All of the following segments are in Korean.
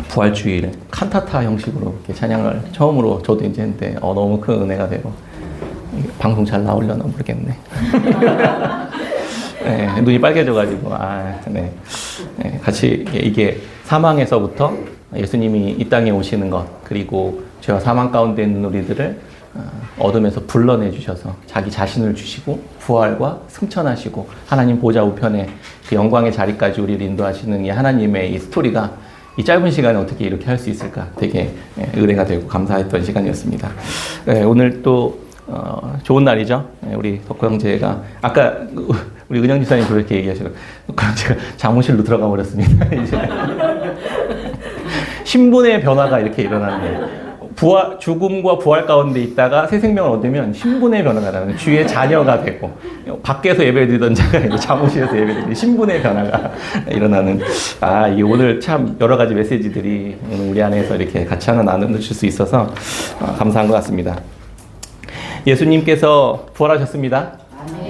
부활주일 칸타타 형식으로 이렇게 찬양을 처음으로 저도 이제 했는데 너무 큰 은혜가 되고 방송 잘 나오려나 모르겠네. 네, 눈이 빨개져가지고 네. 네, 같이 이게 사망에서부터 예수님이 이 땅에 오시는 것, 그리고 죄와 사망 가운데 있는 우리들을 어둠에서 불러내 주셔서 자기 자신을 주시고 부활과 승천하시고 하나님 보좌 우편에 그 영광의 자리까지 우리를 인도하시는 이 하나님의 이 스토리가 이 짧은 시간에 어떻게 이렇게 할 수 있을까 되게 은혜가 되고 감사했던 시간이었습니다. 네, 오늘 또 좋은 날이죠. 네, 우리 덕호 형제가 아까 우리 은영 지사님 그렇게 얘기하시고 제가 잠옷실로 들어가 버렸습니다. 이제 신분의 변화가 이렇게 일어나는 죽음과 부활 가운데 있다가 새 생명을 얻으면 신분의 변화가 나는 주의 자녀가 되고 밖에서 예배드리던 자가 잠옷실에서 예배드리는 신분의 변화가 일어나는 이 오늘 참 여러 가지 메시지들이 오늘 우리 안에서 이렇게 같이 하나 나누실 수 있어서 감사한 것 같습니다. 예수님께서 부활하셨습니다.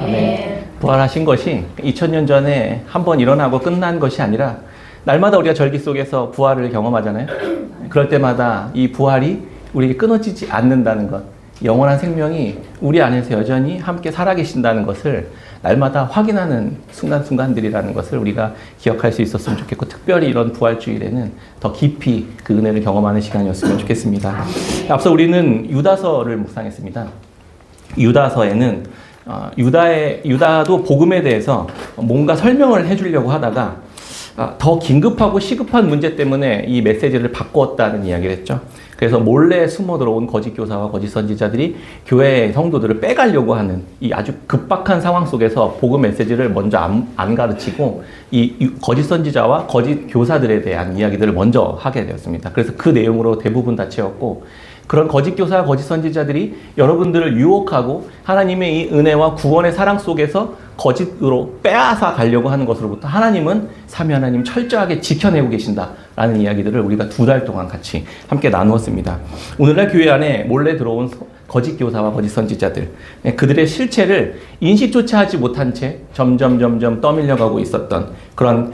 아멘. 부활하신 것이 2000년 전에 한번 일어나고 끝난 것이 아니라 날마다 우리가 절기 속에서 부활을 경험하잖아요. 그럴 때마다 이 부활이 우리에게 끊어지지 않는다는 것, 영원한 생명이 우리 안에서 여전히 함께 살아계신다는 것을 날마다 확인하는 순간순간들이라는 것을 우리가 기억할 수 있었으면 좋겠고, 특별히 이런 부활주일에는 더 깊이 그 은혜를 경험하는 시간이었으면 좋겠습니다. 앞서 우리는 유다서를 묵상했습니다. 유다서에는 유다도 복음에 대해서 뭔가 설명을 해주려고 하다가 더 긴급하고 시급한 문제 때문에 이 메시지를 바꿨다는 이야기를 했죠. 그래서 몰래 숨어 들어온 거짓 교사와 거짓 선지자들이 교회의 성도들을 빼가려고 하는 이 아주 급박한 상황 속에서 복음 메시지를 먼저 안 가르치고 이 거짓 선지자와 거짓 교사들에 대한 이야기들을 먼저 하게 되었습니다. 그래서 그 내용으로 대부분 다 채웠고, 그런 거짓 교사와 거짓 선지자들이 여러분들을 유혹하고 하나님의 이 은혜와 구원의 사랑 속에서 거짓으로 빼앗아 가려고 하는 것으로부터 하나님은 삼위 하나님 철저하게 지켜내고 계신다라는 이야기들을 우리가 2달 동안 같이 함께 나누었습니다. 오늘날 교회 안에 몰래 들어온 거짓 교사와 거짓 선지자들, 그들의 실체를 인식조차 하지 못한 채 점점 떠밀려가고 있었던 그런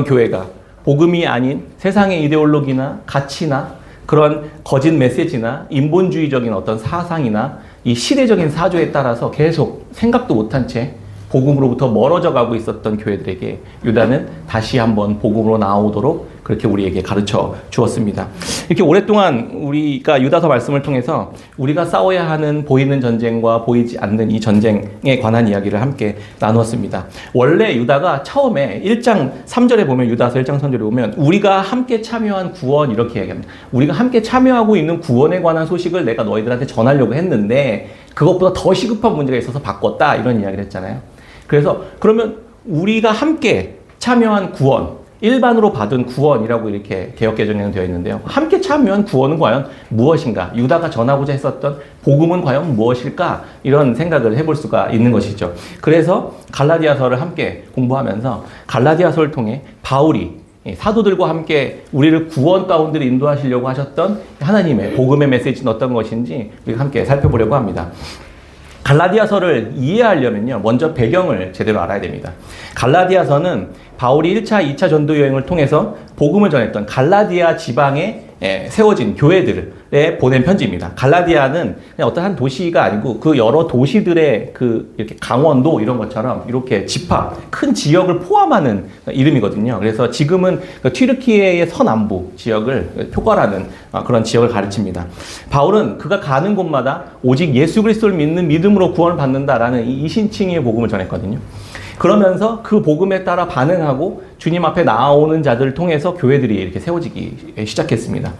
교회가 복음이 아닌 세상의 이데올로기나 가치나 그런 거짓 메시지나 인본주의적인 어떤 사상이나 이 시대적인 사조에 따라서 계속 생각도 못한 채 복음으로부터 멀어져 가고 있었던 교회들에게 유다는 다시 한번 복음으로 나오도록 그렇게 우리에게 가르쳐 주었습니다. 이렇게 오랫동안 우리가 유다서 말씀을 통해서 우리가 싸워야 하는 보이는 전쟁과 보이지 않는 이 전쟁에 관한 이야기를 함께 나누었습니다. 원래 유다가 처음에 1장 3절에 보면, 유다서 1장 3절에 보면 우리가 함께 참여한 구원 이렇게 얘기합니다. 우리가 함께 참여하고 있는 구원에 관한 소식을 내가 너희들한테 전하려고 했는데 그것보다 더 시급한 문제가 있어서 바꿨다, 이런 이야기를 했잖아요. 그래서 그러면 우리가 함께 참여한 구원, 일반으로 받은 구원이라고 이렇게 개역개정에는 되어 있는데요. 함께 참여한 구원은 과연 무엇인가? 유다가 전하고자 했었던 복음은 과연 무엇일까? 이런 생각을 해볼 수가 있는 것이죠. 그래서 갈라디아서를 함께 공부하면서 갈라디아서를 통해 바울이 사도들과 함께 우리를 구원 가운데로 인도하시려고 하셨던 하나님의 복음의 메시지는 어떤 것인지 우리가 함께 살펴보려고 합니다. 갈라디아서를 이해하려면요, 먼저 배경을 제대로 알아야 됩니다. 갈라디아서는 바울이 1차, 2차 전도 여행을 통해서 복음을 전했던 갈라디아 지방에 세워진 교회들에 보낸 편지입니다. 갈라디아는 그냥 어떤 한 도시가 아니고 그 여러 도시들의 이렇게 강원도 이런 것처럼 이렇게 집합, 큰 지역을 포함하는 이름이거든요. 그래서 지금은 튀르키예의 서남부 지역을 표괄하는 그런 지역을 가르칩니다. 바울은 그가 가는 곳마다 오직 예수 그리스도를 믿는 믿음으로 구원을 받는다라는 이 이신칭의 복음을 전했거든요. 그러면서 그 복음에 따라 반응하고 주님 앞에 나오는 자들을 통해서 교회들이 이렇게 세워지기 시작했습니다.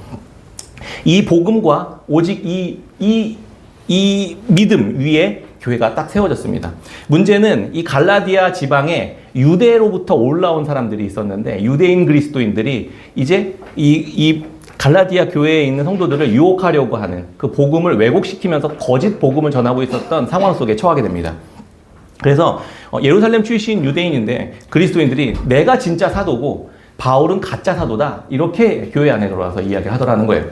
이 복음과 오직 이 믿음 위에 교회가 딱 세워졌습니다. 문제는 이 갈라디아 지방에 유대로부터 올라온 사람들이 있었는데, 유대인 그리스도인들이 이제 이 갈라디아 교회에 있는 성도들을 유혹하려고 하는 그 복음을 왜곡시키면서 거짓 복음을 전하고 있었던 상황 속에 처하게 됩니다. 그래서 예루살렘 출신 유대인인데 그리스도인들이 내가 진짜 사도고 바울은 가짜 사도다, 이렇게 교회 안에 들어와서 이야기를 하더라는 거예요.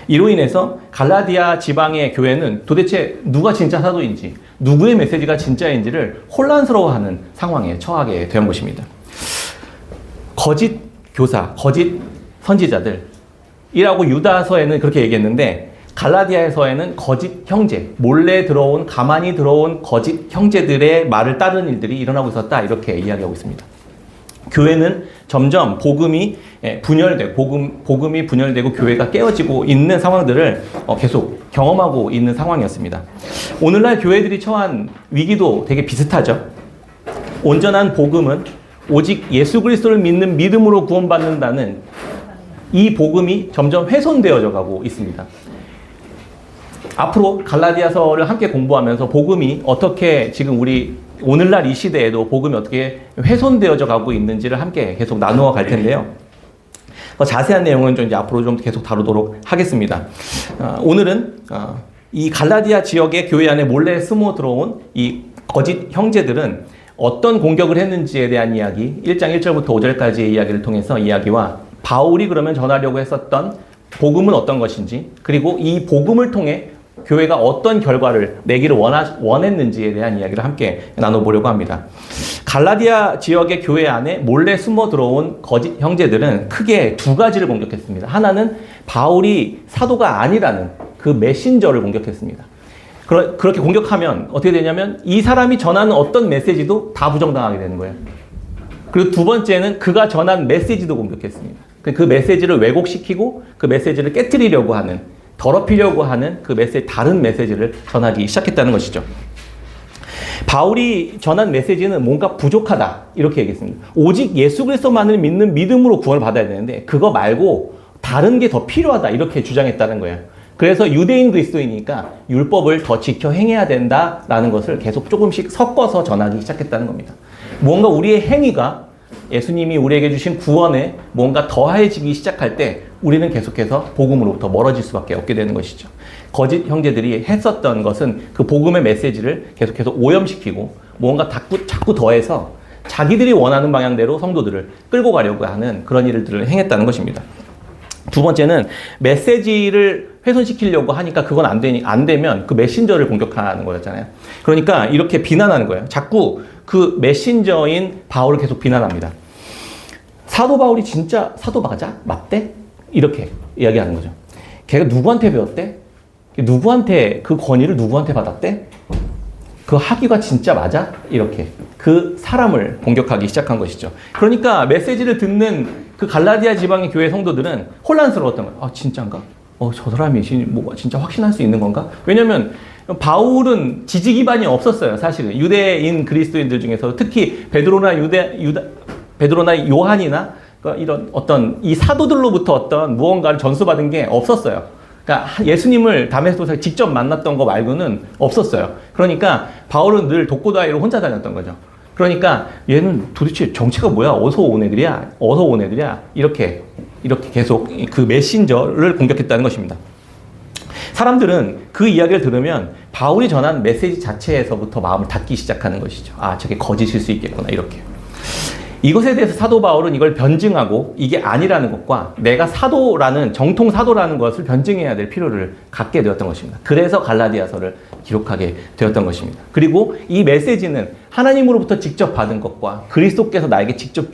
이로 인해서 갈라디아 지방의 교회는 도대체 누가 진짜 사도인지, 누구의 메시지가 진짜인지를 혼란스러워하는 상황에 처하게 된 것입니다. 거짓 교사, 거짓 선지자들, 이라고 유다서에는 그렇게 얘기했는데 갈라디아서에는 거짓 형제, 몰래 들어온, 가만히 들어온 거짓 형제들의 말을 따르는 일들이 일어나고 있었다. 이렇게 이야기하고 있습니다. 교회는 점점 복음이 분열되고, 복음이 분열되고 교회가 깨어지고 있는 상황들을 계속 경험하고 있는 상황이었습니다. 오늘날 교회들이 처한 위기도 되게 비슷하죠. 온전한 복음은 오직 예수 그리스도를 믿는 믿음으로 구원받는다는 이 복음이 점점 훼손되어져 가고 있습니다. 앞으로 갈라디아서를 함께 공부하면서 복음이 어떻게 지금 우리 오늘날 이 시대에도 복음이 어떻게 훼손되어져 가고 있는지를 함께 계속 나누어 갈 텐데요. 자세한 내용은 좀 이제 앞으로 좀 계속 다루도록 하겠습니다. 오늘은 이 갈라디아 지역의 교회 안에 몰래 숨어 들어온 이 거짓 형제들은 어떤 공격을 했는지에 대한 이야기, 1장 1절부터 5절까지의 이야기를 통해서 이야기와 바울이 그러면 전하려고 했었던 복음은 어떤 것인지, 그리고 이 복음을 통해 교회가 어떤 결과를 내기를 원했는지에 대한 이야기를 함께 나눠보려고 합니다. 갈라디아 지역의 교회 안에 몰래 숨어 들어온 거짓 형제들은 크게 두 가지를 공격했습니다. 하나는 바울이 사도가 아니라는 그 메신저를 공격했습니다. 그렇게 공격하면 어떻게 되냐면 이 사람이 전하는 어떤 메시지도 다 부정당하게 되는 거예요. 그리고 두 번째는 그가 전한 메시지도 공격했습니다. 그 메시지를 왜곡시키고 그 메시지를 깨트리려고 하는, 더럽히려고 하는 그 다른 메시지를 전하기 시작했다는 것이죠. 바울이 전한 메시지는 뭔가 부족하다 이렇게 얘기했습니다. 오직 예수 그리스도만을 믿는 믿음으로 구원을 받아야 되는데 그거 말고 다른 게 더 필요하다 이렇게 주장했다는 거예요. 그래서 유대인 그리스도이니까 율법을 더 지켜 행해야 된다라는 것을 계속 조금씩 섞어서 전하기 시작했다는 겁니다. 뭔가 우리의 행위가 예수님이 우리에게 주신 구원에 뭔가 더해지기 시작할 때 우리는 계속해서 복음으로부터 멀어질 수밖에 없게 되는 것이죠. 거짓 형제들이 했었던 것은 그 복음의 메시지를 계속해서 오염시키고 뭔가 자꾸 더해서 자기들이 원하는 방향대로 성도들을 끌고 가려고 하는 그런 일들을 행했다는 것입니다. 두 번째는 메시지를 훼손시키려고 하니까 그건 안 되면 그 메신저를 공격하는 거였잖아요. 그러니까 이렇게 비난하는 거예요. 자꾸 그 메신저인 바울을 계속 비난합니다. 사도 바울이 진짜 사도 맞대? 이렇게 이야기하는 거죠. 걔가 누구한테 배웠대? 누구한테 그 권위를 누구한테 받았대? 그 학위가 진짜 맞아? 이렇게 그 사람을 공격하기 시작한 것이죠. 그러니까 메시지를 듣는 그 갈라디아 지방의 교회 성도들은 혼란스러웠던 거예요. 아 진짜인가? 저 사람이 진짜 확신할 수 있는 건가? 왜냐면 바울은 지지 기반이 없었어요. 사실은 유대인 그리스도인들 중에서 특히 베드로나 요한이나 이런 어떤 이 사도들로부터 어떤 무언가를 전수받은 게 없었어요. 그러니까 예수님을 다메섹도에서 직접 만났던 거 말고는 없었어요. 그러니까 바울은 늘 독고다이로 혼자 다녔던 거죠. 그러니까 얘는 도대체 정체가 뭐야? 어디서 온 애들이야? 이렇게 계속 그 메신저를 공격했다는 것입니다. 사람들은 그 이야기를 들으면 바울이 전한 메시지 자체에서부터 마음을 닫기 시작하는 것이죠. 아, 저게 거짓일 수 있겠구나, 이렇게. 이것에 대해서 사도 바울은 이걸 변증하고 이게 아니라는 것과 내가 정통 사도라는 것을 변증해야 될 필요를 갖게 되었던 것입니다. 그래서 갈라디아서를 기록하게 되었던 것입니다. 그리고 이 메시지는 하나님으로부터 직접 받은 것과 그리스도께서 나에게 직접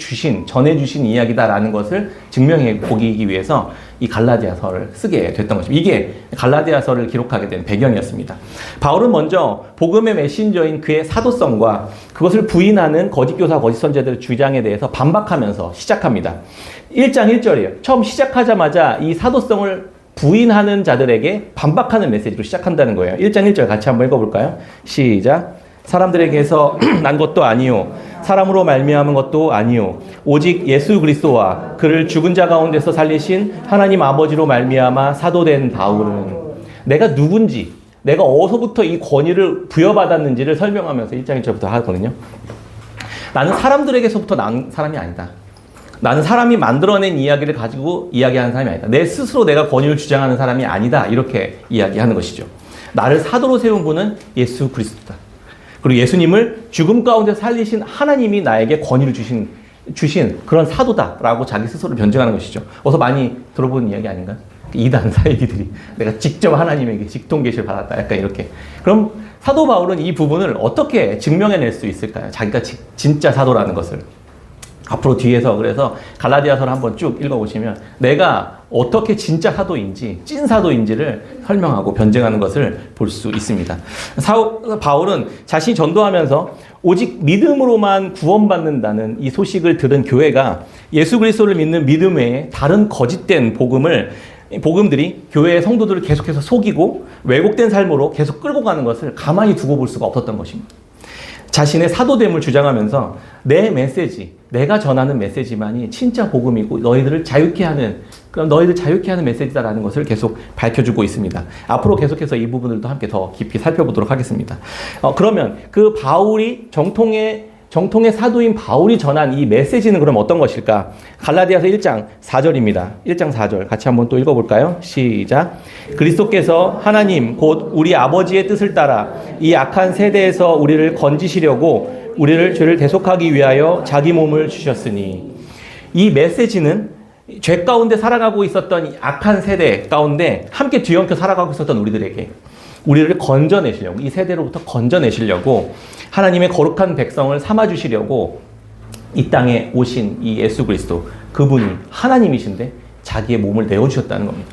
전해주신 이야기다라는 것을 증명해 보기 위해서 이 갈라디아서를 쓰게 됐던 것입니다. 이게 갈라디아서를 기록하게 된 배경이었습니다. 바울은 먼저 복음의 메신저인 그의 사도성과 그것을 부인하는 거짓 교사, 거짓 선지자들의 주장에 대해서 반박하면서 시작합니다. 1장 1절이에요. 처음 시작하자마자 이 사도성을 부인하는 자들에게 반박하는 메시지로 시작한다는 거예요. 1장 1절 같이 한번 읽어볼까요? 시작. 사람들에게서 난 것도 아니요 사람으로 말미암은 것도 아니요 오직 예수 그리스도와 그를 죽은 자 가운데서 살리신 하나님 아버지로 말미암아 사도된 바울은 내가 누군지 내가 어디서부터 이 권위를 부여받았는지를 설명하면서 1장 1절부터 하거든요. 나는 사람들에게서부터 난 사람이 아니다. 나는 사람이 만들어낸 이야기를 가지고 이야기하는 사람이 아니다. 내 스스로 내가 권위를 주장하는 사람이 아니다. 이렇게 이야기하는 것이죠. 나를 사도로 세운 분은 예수 그리스도다. 그리고 예수님을 죽음 가운데 살리신 하나님이 나에게 권위를 주신 그런 사도다라고 자기 스스로를 변증하는 것이죠. 어서 많이 들어본 이야기 아닌가요? 이단 사이비들이 내가 직접 하나님에게 직통 계시를 받았다. 약간 이렇게. 그럼 사도 바울은 이 부분을 어떻게 증명해낼 수 있을까요? 자기가 진짜 사도라는 것을. 앞으로 뒤에서 그래서 갈라디아서를 한번 쭉 읽어보시면 내가 어떻게 진짜 사도인지 찐 사도인지를 설명하고 변증하는 것을 볼 수 있습니다. 바울은 자신이 전도하면서 오직 믿음으로만 구원받는다는 이 소식을 들은 교회가 예수 그리스도를 믿는 믿음 외에 다른 거짓된 복음들이 교회의 성도들을 계속해서 속이고 왜곡된 삶으로 계속 끌고 가는 것을 가만히 두고 볼 수가 없었던 것입니다. 자신의 사도됨을 주장하면서 내 메시지, 내가 전하는 메시지만이 진짜 복음이고 너희들 자유케 하는 메시지다라는 것을 계속 밝혀주고 있습니다. 앞으로 계속해서 이 부분들도 함께 더 깊이 살펴보도록 하겠습니다. 그러면 그 바울이 정통의 사도인 바울이 전한 이 메시지는 그럼 어떤 것일까? 갈라디아서 1장 4절입니다. 1장 4절 같이 한번 또 읽어볼까요? 시작. 그리스도께서 하나님 곧 우리 아버지의 뜻을 따라 이 악한 세대에서 우리를 건지시려고 우리를 죄를 대속하기 위하여 자기 몸을 주셨으니. 이 메시지는 죄 가운데 살아가고 있었던 이 악한 세대 가운데 함께 뒤엉켜 살아가고 있었던 우리들에게 우리를 건져내시려고, 이 세대로부터 건져내시려고 하나님의 거룩한 백성을 삼아주시려고 이 땅에 오신 이 예수 그리스도, 그분이 하나님이신데 자기의 몸을 내어주셨다는 겁니다.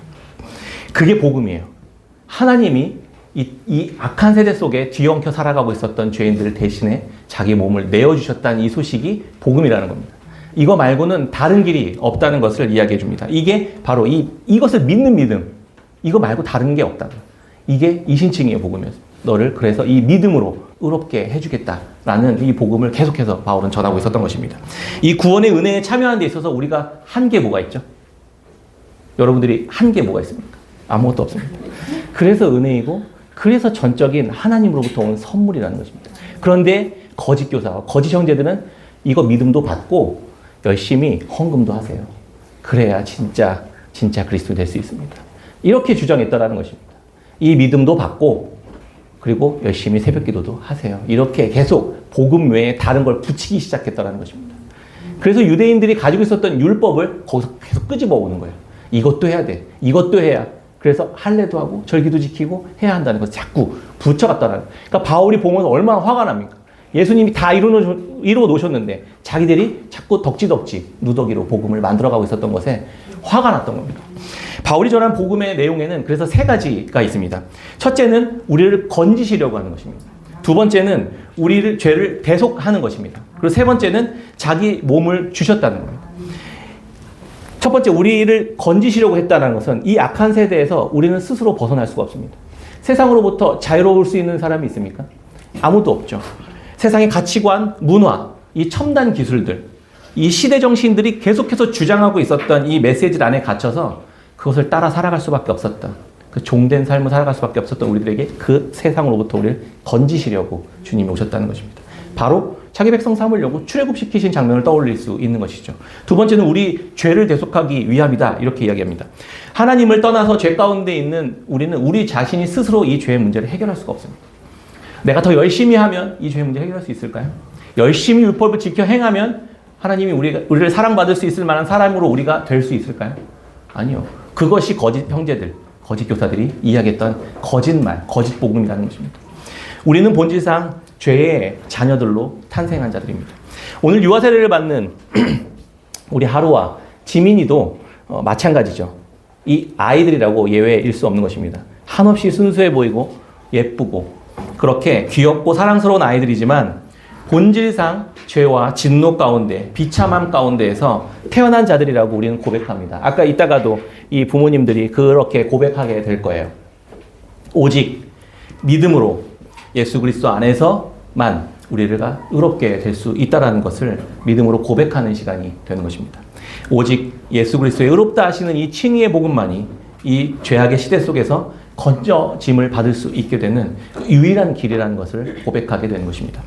그게 복음이에요. 하나님이 이 악한 세대 속에 뒤엉켜 살아가고 있었던 죄인들을 대신에 자기 몸을 내어주셨다는 이 소식이 복음이라는 겁니다. 이거 말고는 다른 길이 없다는 것을 이야기해 줍니다. 이게 바로 이것을 믿는 믿음, 이거 말고 다른 게 없다. 이게 이신칭의 복음이었습니다. 너를 그래서 이 믿음으로 의롭게 해주겠다라는 이 복음을 계속해서 바울은 전하고 있었던 것입니다. 이 구원의 은혜에 참여하는 데 있어서 우리가 한 게 뭐가 있죠? 여러분들이 한 게 뭐가 있습니까? 아무것도 없습니다. 그래서 은혜이고 그래서 전적인 하나님으로부터 온 선물이라는 것입니다. 그런데 거짓 교사와 거짓 형제들은 이거 믿음도 받고 열심히 헌금도 하세요. 그래야 진짜 그리스도 될 수 있습니다. 이렇게 주장했다라는 것입니다. 이 믿음도 받고 그리고 열심히 새벽 기도도 하세요. 이렇게 계속 복음 외에 다른 걸 붙이기 시작했다는 것입니다. 그래서 유대인들이 가지고 있었던 율법을 거기서 계속 끄집어 오는 거예요. 이것도 해야 돼. 이것도 해야. 그래서 할례도 하고 절기도 지키고 해야 한다는 것을 자꾸 붙여갔다는 거예요. 그러니까 바울이 보면서 얼마나 화가 납니까? 예수님이 다 이루어 놓으셨는데 자기들이 자꾸 덕지덕지 누더기로 복음을 만들어가고 있었던 것에 화가 났던 겁니다. 바울이 전한 복음의 내용에는 그래서 세 가지가 있습니다. 첫째는 우리를 건지시려고 하는 것입니다. 두 번째는 우리를 죄를 대속하는 것입니다. 그리고 세 번째는 자기 몸을 주셨다는 겁니다. 첫 번째, 우리를 건지시려고 했다는 것은 이 악한 세대에서 우리는 스스로 벗어날 수가 없습니다. 세상으로부터 자유로울 수 있는 사람이 있습니까? 아무도 없죠. 세상의 가치관, 문화, 이 첨단 기술들, 이 시대 정신들이 계속해서 주장하고 있었던 이 메시지 안에 갇혀서 그것을 따라 살아갈 수밖에 없었던, 그 종된 삶을 살아갈 수밖에 없었던 우리들에게 그 세상으로부터 우리를 건지시려고 주님이 오셨다는 것입니다. 바로 자기 백성 삼으려고 출애굽시키신 장면을 떠올릴 수 있는 것이죠. 두 번째는 우리 죄를 대속하기 위함이다. 이렇게 이야기합니다. 하나님을 떠나서 죄 가운데 있는 우리는 우리 자신이 스스로 이 죄의 문제를 해결할 수가 없습니다. 내가 더 열심히 하면 이 죄의 문제를 해결할 수 있을까요? 열심히 율법을 지켜 행하면 하나님이 우리를 사랑받을 수 있을 만한 사람으로 우리가 될 수 있을까요? 아니요. 그것이 거짓 형제들, 거짓 교사들이 이야기했던 거짓말, 거짓 복음이라는 것입니다. 우리는 본질상 죄의 자녀들로 탄생한 자들입니다. 오늘 유아 세례를 받는 우리 하루와 지민이도 마찬가지죠. 이 아이들이라고 예외일 수 없는 것입니다. 한없이 순수해 보이고 예쁘고 그렇게 귀엽고 사랑스러운 아이들이지만 본질상 죄와 진노 가운데 비참함 가운데에서 태어난 자들이라고 우리는 고백합니다. 아까 이따가도 이 부모님들이 그렇게 고백하게 될 거예요. 오직 믿음으로 예수 그리스도 안에서만 우리가 의롭게 될 수 있다는 것을 믿음으로 고백하는 시간이 되는 것입니다. 오직 예수 그리스도의 의롭다 하시는 이 칭의의 복음만이 이 죄악의 시대 속에서 건져짐을 받을 수 있게 되는 유일한 길이라는 것을 고백하게 되는 것입니다.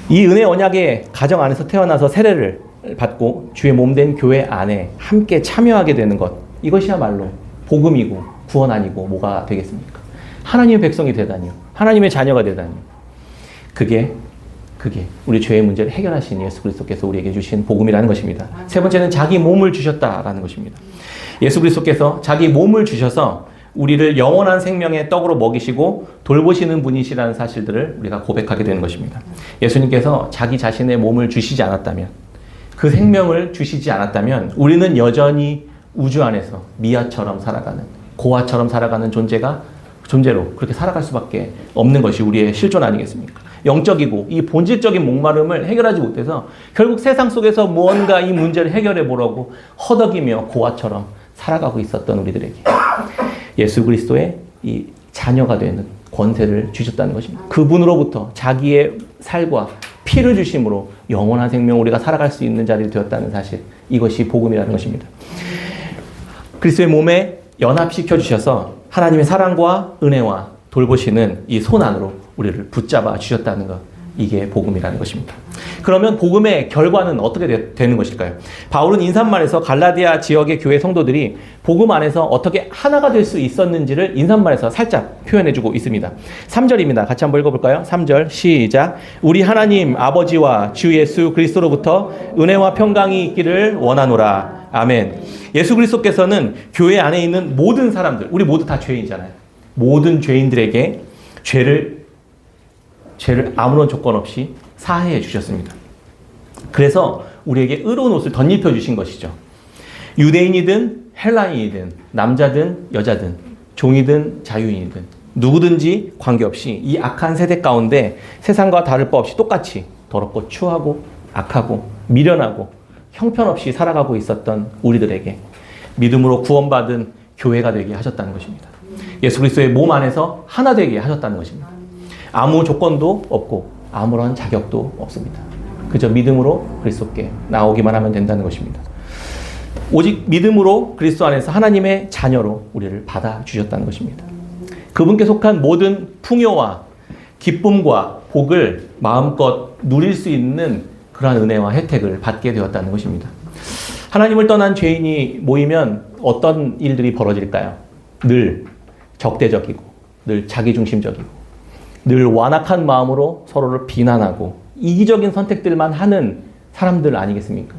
이 은혜 언약의 가정 안에서 태어나서 세례를 받고 주의 몸된 교회 안에 함께 참여하게 되는 것, 이것이야말로 복음이고 구원 아니고 뭐가 되겠습니까? 하나님의 백성이 되다니요. 하나님의 자녀가 되다니요. 그게 우리 죄의 문제를 해결하신 예수 그리스도께서 우리에게 주신 복음이라는 것입니다. 세 번째는 자기 몸을 주셨다라는 것입니다. 예수 그리스도께서 자기 몸을 주셔서 우리를 영원한 생명의 떡으로 먹이시고 돌보시는 분이시라는 사실들을 우리가 고백하게 되는 것입니다. 예수님께서 자기 자신의 몸을 주시지 않았다면 그 생명을 주시지 않았다면 우리는 여전히 우주 안에서 미아처럼 살아가는, 고아처럼 살아가는 존재로 그렇게 살아갈 수밖에 없는 것이 우리의 실존 아니겠습니까? 영적이고 이 본질적인 목마름을 해결하지 못해서 결국 세상 속에서 무언가 이 문제를 해결해 보려고 허덕이며 고아처럼 살아가고 있었던 우리들에게 예수 그리스도의 이 자녀가 되는 권세를 주셨다는 것입니다. 그분으로부터 자기의 살과 피를 주심으로 영원한 생명 우리가 살아갈 수 있는 자리를 되었다는 사실, 이것이 복음이라는 것입니다. 그리스도의 몸에 연합시켜 주셔서 하나님의 사랑과 은혜와 돌보시는 이 손 안으로 우리를 붙잡아 주셨다는 것, 이게 복음이라는 것입니다. 그러면 복음의 결과는 어떻게 되는 것일까요? 바울은 인사말에서 갈라디아 지역의 교회 성도들이 복음 안에서 어떻게 하나가 될 수 있었는지를 인사말에서 살짝 표현해주고 있습니다. 3절입니다. 같이 한번 읽어볼까요? 3절 시작. 우리 하나님 아버지와 주 예수 그리스도로부터 은혜와 평강이 있기를 원하노라. 아멘. 예수 그리스도께서는 교회 안에 있는 모든 사람들, 우리 모두 다 죄인이잖아요. 모든 죄인들에게 죄를 아무런 조건 없이 사해해 주셨습니다. 그래서 우리에게 의로운 옷을 덧입혀 주신 것이죠. 유대인이든 헬라인이든 남자든 여자든 종이든 자유인이든 누구든지 관계없이 이 악한 세대 가운데 세상과 다를 바 없이 똑같이 더럽고 추하고 악하고 미련하고 형편없이 살아가고 있었던 우리들에게 믿음으로 구원받은 교회가 되게 하셨다는 것입니다. 예수 그리스도의 몸 안에서 하나 되게 하셨다는 것입니다. 아무 조건도 없고 아무런 자격도 없습니다. 그저 믿음으로 그리스도께 나오기만 하면 된다는 것입니다. 오직 믿음으로 그리스도 안에서 하나님의 자녀로 우리를 받아주셨다는 것입니다. 그분께 속한 모든 풍요와 기쁨과 복을 마음껏 누릴 수 있는 그러한 은혜와 혜택을 받게 되었다는 것입니다. 하나님을 떠난 죄인이 모이면 어떤 일들이 벌어질까요? 늘 적대적이고 늘 자기중심적이고 늘 완악한 마음으로 서로를 비난하고 이기적인 선택들만 하는 사람들 아니겠습니까?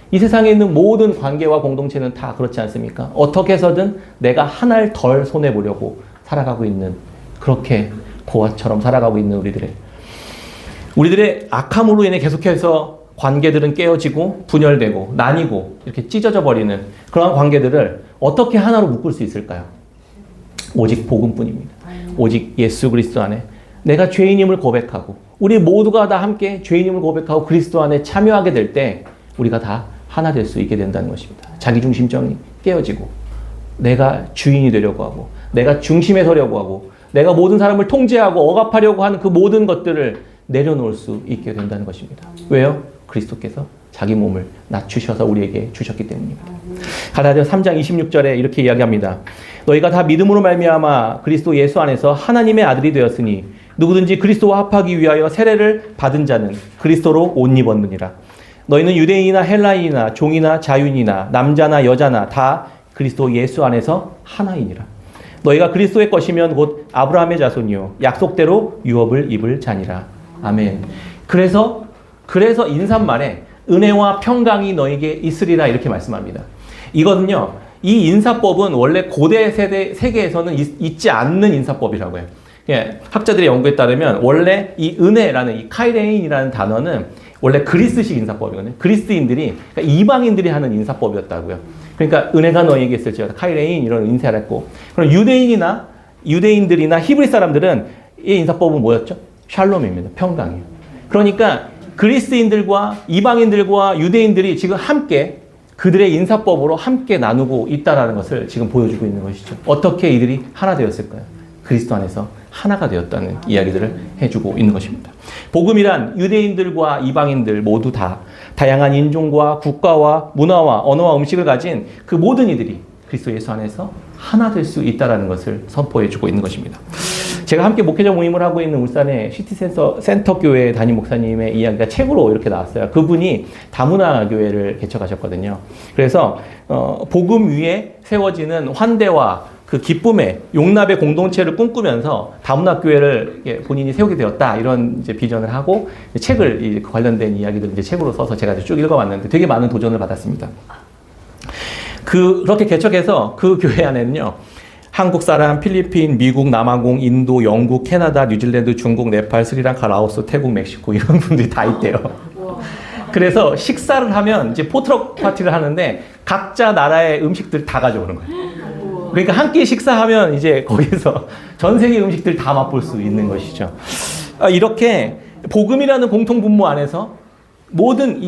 이 세상에 있는 모든 관계와 공동체는 다 그렇지 않습니까? 어떻게 해서든 내가 하나를 덜 손해보려고 살아가고 있는, 그렇게 고아처럼 살아가고 있는 우리들의 악함으로 인해 계속해서 관계들은 깨어지고 분열되고 나뉘고 이렇게 찢어져 버리는 그러한 관계들을 어떻게 하나로 묶을 수 있을까요? 오직 복음뿐입니다. 오직 예수 그리스도 안에 내가 죄인임을 고백하고 우리 모두가 다 함께 죄인임을 고백하고 그리스도 안에 참여하게 될 때 우리가 다 하나 될 수 있게 된다는 것입니다. 자기중심성이 깨어지고 내가 주인이 되려고 하고 내가 중심에 서려고 하고 내가 모든 사람을 통제하고 억압하려고 하는 그 모든 것들을 내려놓을 수 있게 된다는 것입니다. 왜요? 그리스도께서 자기 몸을 낮추셔서 우리에게 주셨기 때문입니다. 갈라디아 3장 26절에 이렇게 이야기합니다. 너희가 다 믿음으로 말미암아 그리스도 예수 안에서 하나님의 아들이 되었으니 누구든지 그리스도와 합하기 위하여 세례를 받은 자는 그리스도로 옷 입었느니라. 너희는 유대인이나 헬라인이나 종이나 자유인이나 남자나 여자나 다 그리스도 예수 안에서 하나이니라. 너희가 그리스도의 것이면 곧 아브라함의 자손이요 약속대로 유업을 입을 자니라. 아멘. 그래서 인사말에 은혜와 평강이 너에게 있으리라 이렇게 말씀합니다. 이거는요, 이 인사법은 원래 고대 세계에서는 있지 않는 인사법이라고 해요. 예, 학자들의 연구에 따르면 원래 이 은혜라는 이 카이레인이라는 단어는 원래 그리스식 인사법이거든요. 그리스인들이, 그러니까 이방인들이 하는 인사법이었다고요. 그러니까 은혜가 너에게 있을지어다 카이레인 이런 인사를 했고, 그럼 유대인들이나 히브리 사람들은 이 인사법은 뭐였죠? 샬롬입니다. 평강이에요. 그러니까 그리스인들과 이방인들과 유대인들이 지금 함께 그들의 인사법으로 함께 나누고 있다는 것을 지금 보여주고 있는 것이죠. 어떻게 이들이 하나 되었을까요? 그리스도 안에서 하나가 되었다는 이야기들을 해주고 있는 것입니다. 복음이란 유대인들과 이방인들 모두 다 다양한 인종과 국가와 문화와 언어와 음식을 가진 그 모든 이들이 그리스도 예수 안에서 하나 될 수 있다는 것을 선포해주고 있는 것입니다. 제가 함께 목회자 모임을 하고 있는 울산의 시티센터 교회 담임 목사님의 이야기가 책으로 이렇게 나왔어요. 그분이 다문화 교회를 개척하셨거든요. 그래서 복음 위에 세워지는 환대와 그 기쁨의 용납의 공동체를 꿈꾸면서 다문화 교회를 본인이 세우게 되었다, 이런 이제 비전을 하고 책을 관련된 이야기들을 이제 책으로 써서 제가 쭉 읽어봤는데 되게 많은 도전을 받았습니다. 그렇게 개척해서 그 교회 안에는요, 한국 사람, 필리핀, 미국, 남아공, 인도, 영국, 캐나다, 뉴질랜드, 중국, 네팔, 스리랑카, 라오스, 태국, 멕시코 이런 분들이 다 있대요. 그래서 식사를 하면 이제 포트럭 파티를 하는데 각자 나라의 음식들 다 가져오는 거예요. 그러니까 한 끼 식사하면 이제 거기서 전 세계 음식들 다 맛볼 수 있는 것이죠. 이렇게 복음이라는 공통 분모 안에서 모든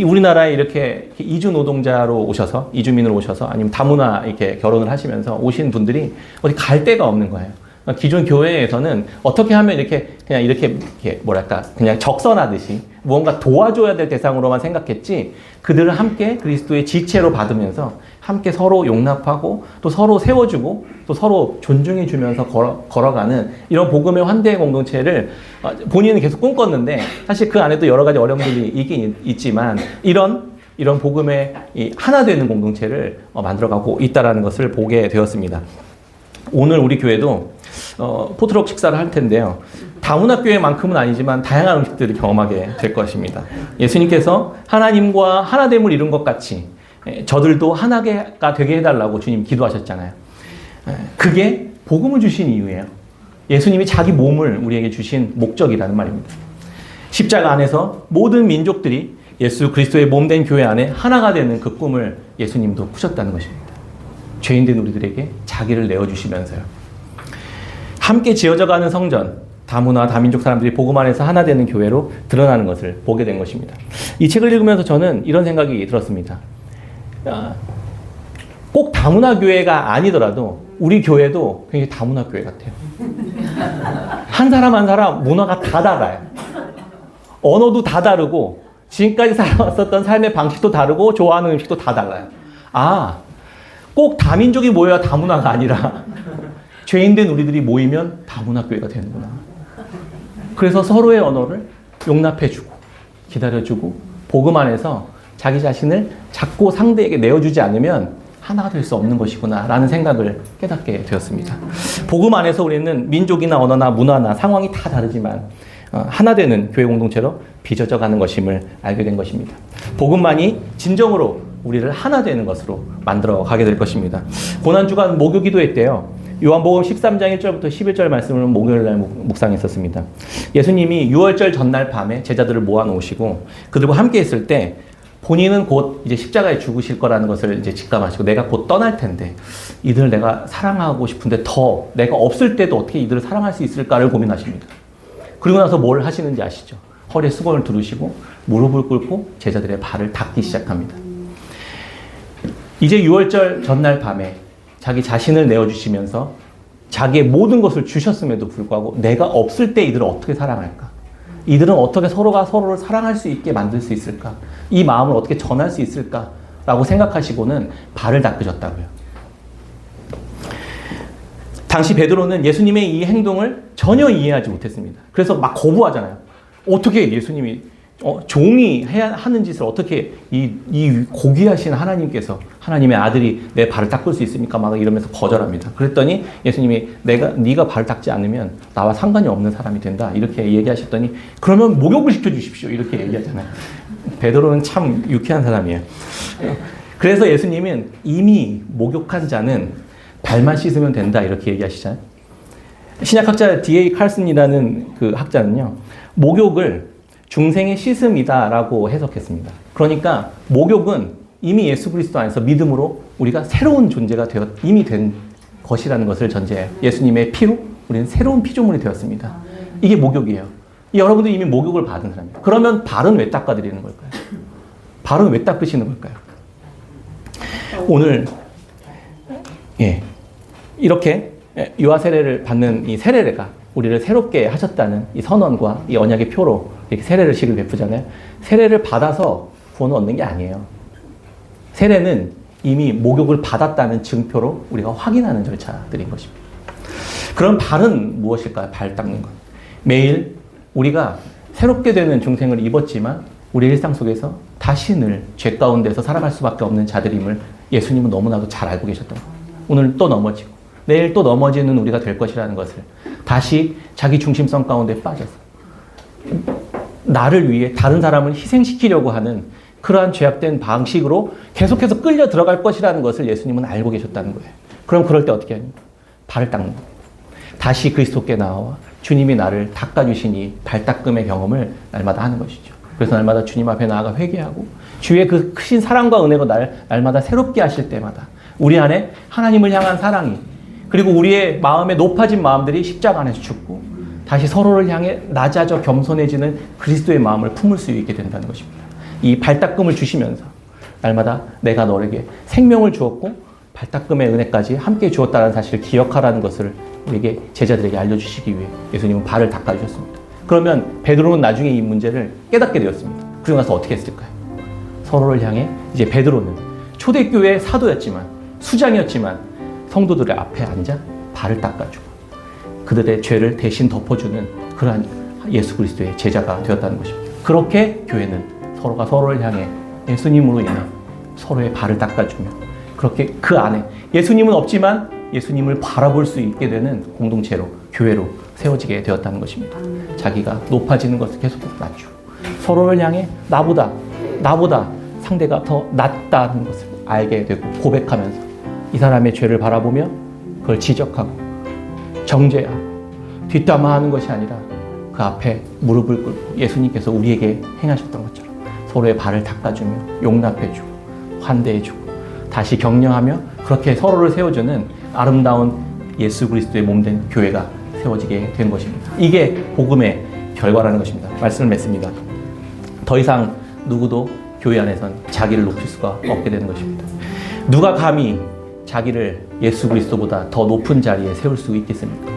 우리나라에 이렇게 이주 노동자로 오셔서, 이주민으로 오셔서 아니면 다문화 이렇게 결혼을 하시면서 오신 분들이 어디 갈 데가 없는 거예요. 기존 교회에서는 어떻게 하면 이렇게 뭐랄까, 그냥 적선하듯이 무언가 도와줘야 될 대상으로만 생각했지, 그들을 함께 그리스도의 지체로 받으면서 함께 서로 용납하고 또 서로 세워주고 또 서로 존중해주면서 걸어가는 이런 복음의 환대의 공동체를 본인은 계속 꿈꿨는데, 사실 그 안에도 여러 가지 어려움들이 있긴 있지만 이런 복음의 하나 되는 공동체를 만들어가고 있다는 것을 보게 되었습니다. 오늘 우리 교회도 포트럭 식사를 할 텐데요. 다문화 교회만큼은 아니지만 다양한 음식들을 경험하게 될 것입니다. 예수님께서 하나님과 하나됨을 이룬 것 같이 저들도 하나가 되게 해달라고 주님 기도하셨잖아요. 그게 복음을 주신 이유예요. 예수님이 자기 몸을 우리에게 주신 목적이라는 말입니다. 십자가 안에서 모든 민족들이 예수 그리스도의 몸된 교회 안에 하나가 되는 그 꿈을 예수님도 꾸셨다는 것입니다. 죄인된 우리들에게 자기를 내어주시면서요. 함께 지어져가는 성전, 다문화, 다민족 사람들이 복음 안에서 하나 되는 교회로 드러나는 것을 보게 된 것입니다. 이 책을 읽으면서 저는 이런 생각이 들었습니다. 꼭 다문화 교회가 아니더라도 우리 교회도 굉장히 다문화 교회 같아요. 한 사람 한 사람 문화가 다 달라요. 언어도 다 다르고 지금까지 살아왔었던 삶의 방식도 다르고 좋아하는 음식도 다 달라요. 꼭 다민족이 모여야 다문화가 아니라 죄인된 우리들이 모이면 다문화 교회가 되는구나. 그래서 서로의 언어를 용납해주고 기다려주고 복음 안에서 자기 자신을 자꾸 상대에게 내어주지 않으면 하나가 될 수 없는 것이구나 라는 생각을 깨닫게 되었습니다. 복음 안에서 우리는 민족이나 언어나 문화나 상황이 다 다르지만 하나 되는 교회 공동체로 빚어져 가는 것임을 알게 된 것입니다. 복음만이 진정으로 우리를 하나 되는 것으로 만들어 가게 될 것입니다. 고난주간 목요 기도회 때요, 요한복음 13장 1절부터 11절 말씀을 목요일날 묵상했었습니다. 예수님이 유월절 전날 밤에 제자들을 모아놓으시고 그들과 함께 있을 때 본인은 곧 이제 십자가에 죽으실 거라는 것을 이제 직감하시고 내가 곧 떠날 텐데 이들을 내가 사랑하고 싶은데 더 내가 없을 때도 어떻게 이들을 사랑할 수 있을까를 고민하십니다. 그리고 나서 뭘 하시는지 아시죠? 허리에 수건을 두르시고 무릎을 꿇고 제자들의 발을 닦기 시작합니다. 이제 유월절 전날 밤에 자기 자신을 내어주시면서 자기의 모든 것을 주셨음에도 불구하고 내가 없을 때 이들을 어떻게 사랑할까? 이들은 어떻게 서로가 서로를 사랑할 수 있게 만들 수 있을까? 이 마음을 어떻게 전할 수 있을까? 라고 생각하시고는 발을 닦으셨다고요. 당시 베드로는 예수님의 이 행동을 전혀 이해하지 못했습니다. 그래서 막 거부하잖아요. 어떻게 예수님이 종이 해야 하는 짓을 어떻게 이 고귀하신 하나님께서, 하나님의 아들이 내 발을 닦을 수 있습니까? 막 이러면서 거절합니다. 그랬더니 예수님이 네가 발을 닦지 않으면 나와 상관이 없는 사람이 된다 이렇게 얘기하셨더니 그러면 목욕을 시켜주십시오 이렇게 얘기하잖아요. 베드로는 참 유쾌한 사람이에요. 그래서 예수님은 이미 목욕한 자는 발만 씻으면 된다 이렇게 얘기하시잖아요. 신약학자 D.A. 칼슨이라는 그 학자는요, 목욕을 중생의 씻음이다라고 해석했습니다. 그러니까 목욕은 이미 예수 그리스도 안에서 믿음으로 우리가 새로운 존재가 이미 된 것이라는 것을 전제해요. 예수님의 피로 우리는 새로운 피조물이 되었습니다. 이게 목욕이에요. 여러분들이 이미 목욕을 받은 사람이에요. 그러면 발은 왜 닦아드리는 걸까요? 발은 왜 닦으시는 걸까요? 오늘 이렇게 유아 세례를 받는 이 세례가 우리를 새롭게 하셨다는 이 선언과 이 언약의 표로 이렇게 세례를 식을 베푸잖아요. 세례를 받아서 구원을 얻는 게 아니에요. 세례는 이미 목욕을 받았다는 증표로 우리가 확인하는 절차들인 것입니다. 그럼 발은 무엇일까요? 발 닦는 것. 매일 우리가 새롭게 되는 중생을 입었지만 우리 일상 속에서 다시 늘 죄 가운데서 살아갈 수밖에 없는 자들임을 예수님은 너무나도 잘 알고 계셨던 거예요. 오늘 또 넘어지고 내일 또 넘어지는 우리가 될 것이라는 것을 다시 자기 중심성 가운데 빠져서 나를 위해 다른 사람을 희생시키려고 하는 그러한 죄악된 방식으로 계속해서 끌려 들어갈 것이라는 것을 예수님은 알고 계셨다는 거예요. 그럼 그럴 때 어떻게 하니? 발을 닦는 거예요. 다시 그리스도께 나와 주님이 나를 닦아주신 이 발닦음의 경험을 날마다 하는 것이죠. 그래서 날마다 주님 앞에 나아가 회개하고 주의 그 크신 사랑과 은혜로 날마다 새롭게 하실 때마다 우리 안에 하나님을 향한 사랑이, 그리고 우리의 마음에 높아진 마음들이 십자가 안에서 죽고 다시 서로를 향해 낮아져 겸손해지는 그리스도의 마음을 품을 수 있게 된다는 것입니다. 이 발닦음을 주시면서 날마다 내가 너에게 생명을 주었고 발닦음의 은혜까지 함께 주었다는 사실을 기억하라는 것을 우리에게, 제자들에게 알려주시기 위해 예수님은 발을 닦아주셨습니다. 그러면 베드로는 나중에 이 문제를 깨닫게 되었습니다. 그러고 나서 어떻게 했을까요? 서로를 향해 이제 베드로는 초대교회의 사도였지만, 수장이었지만 성도들의 앞에 앉아 발을 닦아주고 그들의 죄를 대신 덮어주는 그러한 예수 그리스도의 제자가 되었다는 것입니다. 그렇게 교회는 서로가 서로를 향해 예수님으로 인해 서로의 발을 닦아주며, 그렇게 그 안에 예수님은 없지만 예수님을 바라볼 수 있게 되는 공동체로, 교회로 세워지게 되었다는 것입니다. 자기가 높아지는 것을 계속 낮추고 서로를 향해 나보다 상대가 더 낫다는 것을 알게 되고 고백하면서 이 사람의 죄를 바라보며 그걸 지적하고 정죄하고 뒷담화하는 것이 아니라 그 앞에 무릎을 꿇고 예수님께서 우리에게 행하셨던 것처럼 서로의 발을 닦아주며 용납해주고 환대해주고 다시 격려하며 그렇게 서로를 세워주는 아름다운 예수 그리스도의 몸된 교회가 세워지게 된 것입니다. 이게 복음의 결과라는 것입니다. 말씀을 맺습니다. 더 이상 누구도 교회 안에선 자기를 높일 수가 없게 되는 것입니다. 누가 감히 자기를 예수 그리스도보다 더 높은 자리에 세울 수 있겠습니까?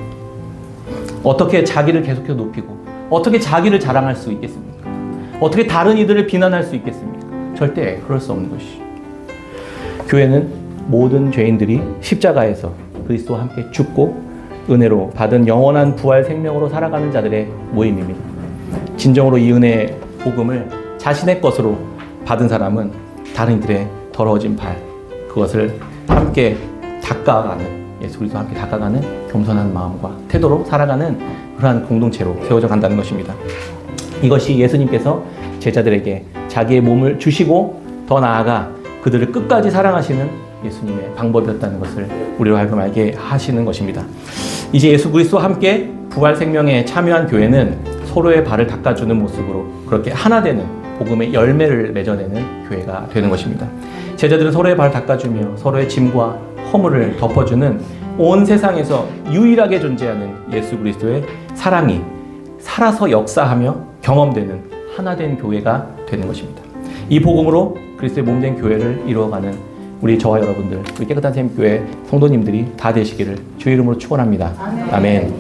어떻게 자기를 계속해서 높이고 어떻게 자기를 자랑할 수 있겠습니까? 어떻게 다른 이들을 비난할 수 있겠습니까? 절대 그럴 수 없는 것이죠. 교회는 모든 죄인들이 십자가에서 그리스도와 함께 죽고 은혜로 받은 영원한 부활 생명으로 살아가는 자들의 모임입니다. 진정으로 이 은혜의 복음을 자신의 것으로 받은 사람은 다른 이들의 더러워진 발, 그것을 함께 닦아가는, 예수 그리스도와 함께 닦아가는 겸손한 마음과 태도로 살아가는 그러한 공동체로 세워져 간다는 것입니다. 이것이 예수님께서 제자들에게 자기의 몸을 주시고 더 나아가 그들을 끝까지 사랑하시는 예수님의 방법이었다는 것을 우리로 하여금 알게 하시는 것입니다. 이제 예수 그리스도와 함께 부활 생명에 참여한 교회는 서로의 발을 닦아주는 모습으로 그렇게 하나 되는 복음의 열매를 맺어내는 교회가 되는 것입니다. 제자들은 서로의 발을 닦아주며 서로의 짐과 허물을 덮어주는 온 세상에서 유일하게 존재하는 예수 그리스도의 사랑이 살아서 역사하며 경험되는 하나 된 교회가 되는 것입니다. 이 복음으로 그리스도의 몸된 교회를 이루어가는 우리 저와 여러분들, 우리 깨끗한 샘교회 성도님들이 다 되시기를 주의 이름으로 축원합니다. 아멘.